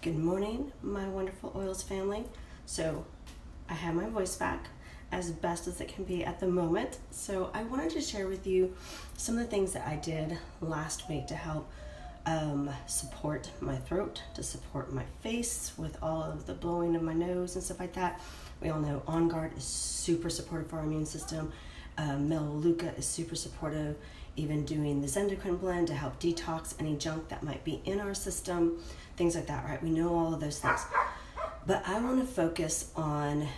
Good morning, my wonderful oils family. So I have my voice back as best as it can be at the moment. So I wanted to share with you some of the things that I did last week to help support my throat, to support my face with all of the blowing of my nose and stuff like that. We all know On Guard is super supportive for our immune system. Melaleuca is super supportive. Even doing the Zendocrine blend to help detox any junk that might be in our system, things like that, right? We know all of those things. But I want to focus on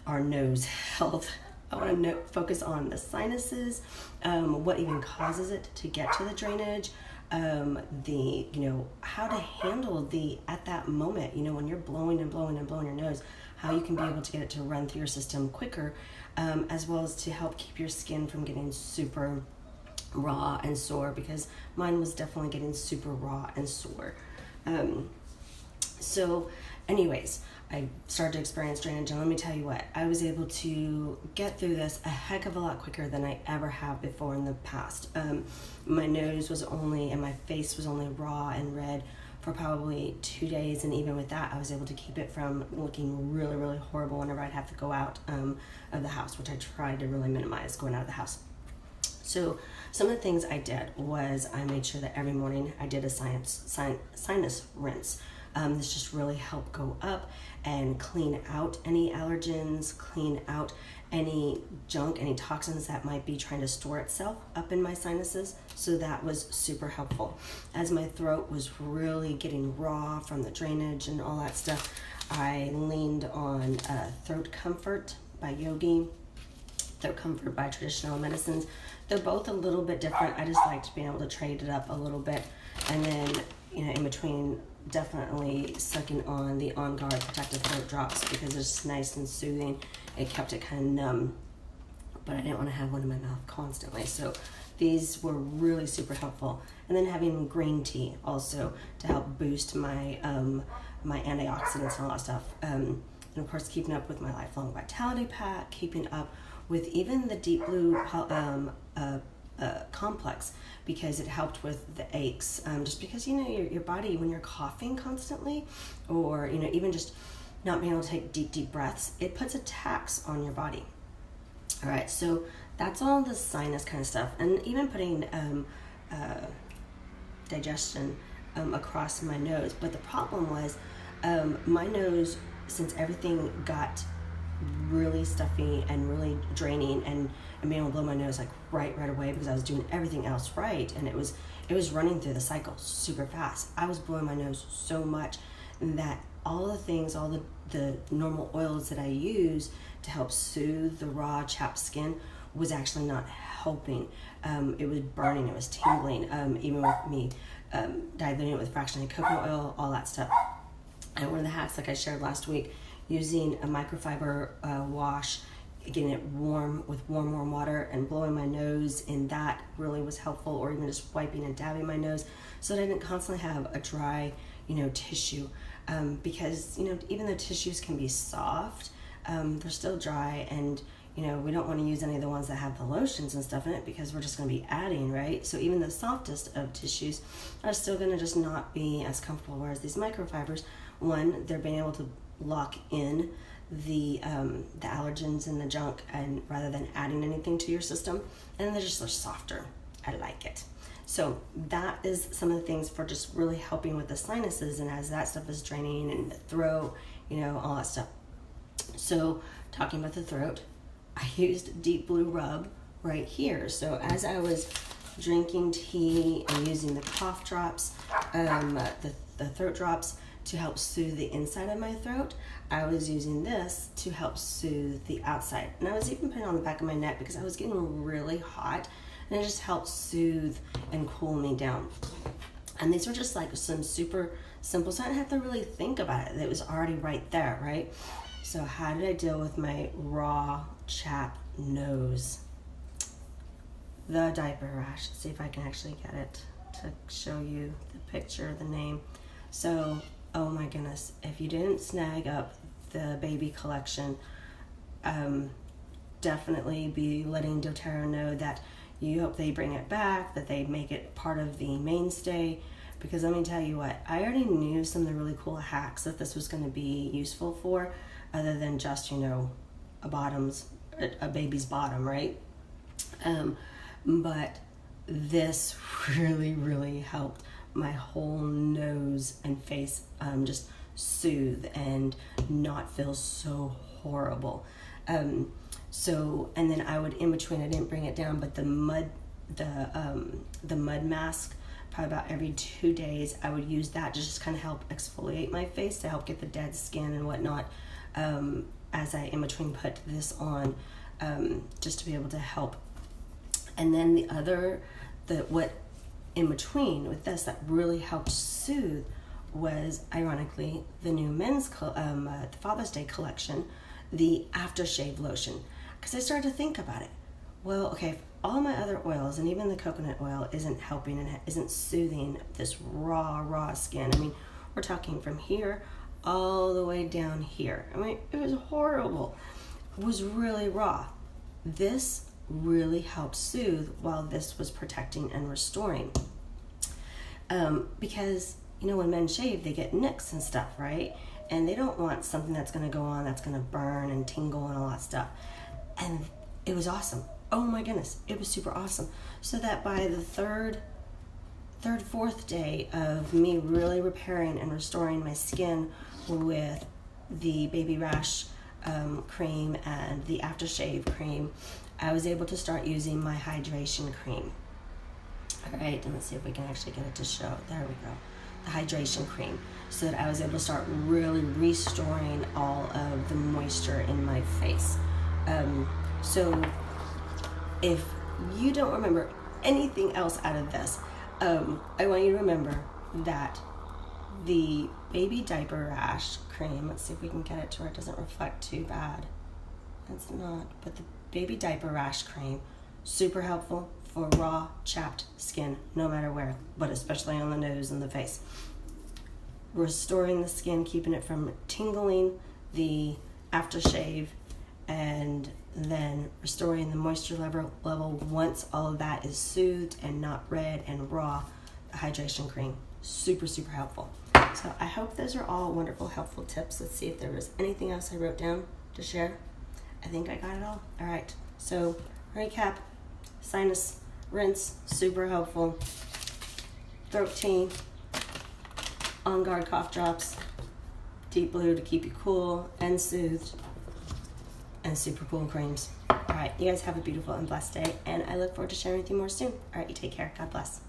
our nose health. I want to focus on the sinuses, what even causes it to get to the drainage, how to handle at that moment, when you're blowing and blowing and blowing your nose, how you can be able to get it to run through your system quicker, as well as to help keep your skin from getting super raw and sore, because mine was definitely getting super raw and sore. So anyways, I started to experience drainage, and let me tell you what, I was able to get through this a heck of a lot quicker than I ever have before in the past. My nose was only, and my face was only raw and red for probably 2 days, and even with that, I was able to keep it from looking really, really horrible whenever I'd have to go out of the house, which I tried to really minimize going out of the house. So some of the things I did was I made sure that every morning I did a sinus rinse. This just really helped go up and clean out any allergens, clean out any junk, any toxins that might be trying to store itself up in my sinuses. So that was super helpful. As my throat was really getting raw from the drainage and all that stuff, I leaned on Throat Comfort by Yogi, Throat Comfort by Traditional Medicines. They're both a little bit different. I just liked being able to trade it up a little bit. And then, in between, definitely sucking on the On Guard Protective Throat Drops, because it's just nice and soothing. It kept it kind of numb, but I didn't want to have one in my mouth constantly. So these were really super helpful. And then having green tea also to help boost my my antioxidants and all that stuff. And of course, keeping up with my Lifelong Vitality Pack, keeping up with even the Deep Blue complex, because it helped with the aches, just because your body, when you're coughing constantly, or even just not being able to take deep breaths, it puts a tax on your body. All right, so that's all the sinus kind of stuff, and even putting digestion across my nose. But the problem was my nose, since everything got really stuffy and really draining, and being able to blow my nose like right away, because I was doing everything else right, and it was running through the cycle super fast. I was blowing my nose so much that all the things, all the normal oils that I use to help soothe the raw chapped skin was actually not helping. It was burning, it was tingling, even with me diluting it with fractionated coconut oil, all that stuff. And one of the hacks, like I shared last week, using a microfiber wash, getting it warm with warm water and blowing my nose in that really was helpful, or even just wiping and dabbing my nose so that I didn't constantly have a dry, tissue. Because, even though tissues can be soft, they're still dry, and, we don't want to use any of the ones that have the lotions and stuff in it, because we're just going to be adding, right? So even the softest of tissues are still going to just not be as comfortable, whereas these microfibers, one, they're being able to lock in the allergens and the junk, and rather than adding anything to your system, and they're softer. I like it. So that is some of the things for just really helping with the sinuses, and as that stuff is draining, and the throat, all that stuff. So talking about the throat, I used Deep Blue Rub right here. So as I was drinking tea and using the cough drops, the throat drops to help soothe the inside of my throat, I was using this to help soothe the outside. And I was even putting it on the back of my neck because I was getting really hot, and it just helped soothe and cool me down. And these were just like some super simple, so I didn't have to really think about it. It was already right there, right? So how did I deal with my raw, chapped nose? The diaper rash. Let's see if I can actually get it to show you the picture, the name. So, oh my goodness, if you didn't snag up the baby collection, definitely be letting doTERRA know that you hope they bring it back, that they make it part of the mainstay, because let me tell you what, I already knew some of the really cool hacks that this was going to be useful for, other than just, you know, a baby's bottom, right? But this really, really helped my whole nose and face just soothe and not feel so horrible. So, and then I would, in between, I didn't bring it down, but the mud mask, probably about every 2 days, I would use that to just kind of help exfoliate my face, to help get the dead skin and whatnot, as I, in between, put this on, just to be able to help. And then what in between with this that really helped soothe was, ironically, the new men's the Father's Day collection, the aftershave lotion. Because I started to think about it. Well, okay, if all my other oils and even the coconut oil isn't helping and isn't soothing this raw skin. I mean, we're talking from here all the way down here. I mean, it was horrible. It was really raw. This really helped soothe while this was protecting and restoring. Because, you know, when men shave, they get nicks and stuff, right? And they don't want something that's going to go on that's going to burn and tingle and all that stuff. And it was awesome. Oh my goodness, it was super awesome. So that by the fourth day of me really repairing and restoring my skin with the baby rash cream and the aftershave cream, I was able to start using my hydration cream. All right, and let's see if we can actually get it to show. There we go. The hydration cream, so that I was able to start really restoring all of the moisture in my face. So if you don't remember anything else out of this, I want you to remember that the baby diaper rash cream, let's see if we can get it to where it doesn't reflect too bad. It's not, but the baby diaper rash cream, super helpful for raw, chapped skin, no matter where, but especially on the nose and the face. Restoring the skin, keeping it from tingling, the aftershave, and then restoring the moisture level once all of that is soothed and not red and raw. The hydration cream, super helpful. So I hope those are all wonderful, helpful tips. Let's see if there was anything else I wrote down to share. I think I got it all. All right, so recap: sinus rinse, super helpful. Throat tea, On Guard cough drops, Deep Blue to keep you cool and soothed, and super cool creams. All right, you guys have a beautiful and blessed day, and I look forward to sharing with you more soon. All right, you take care. God bless.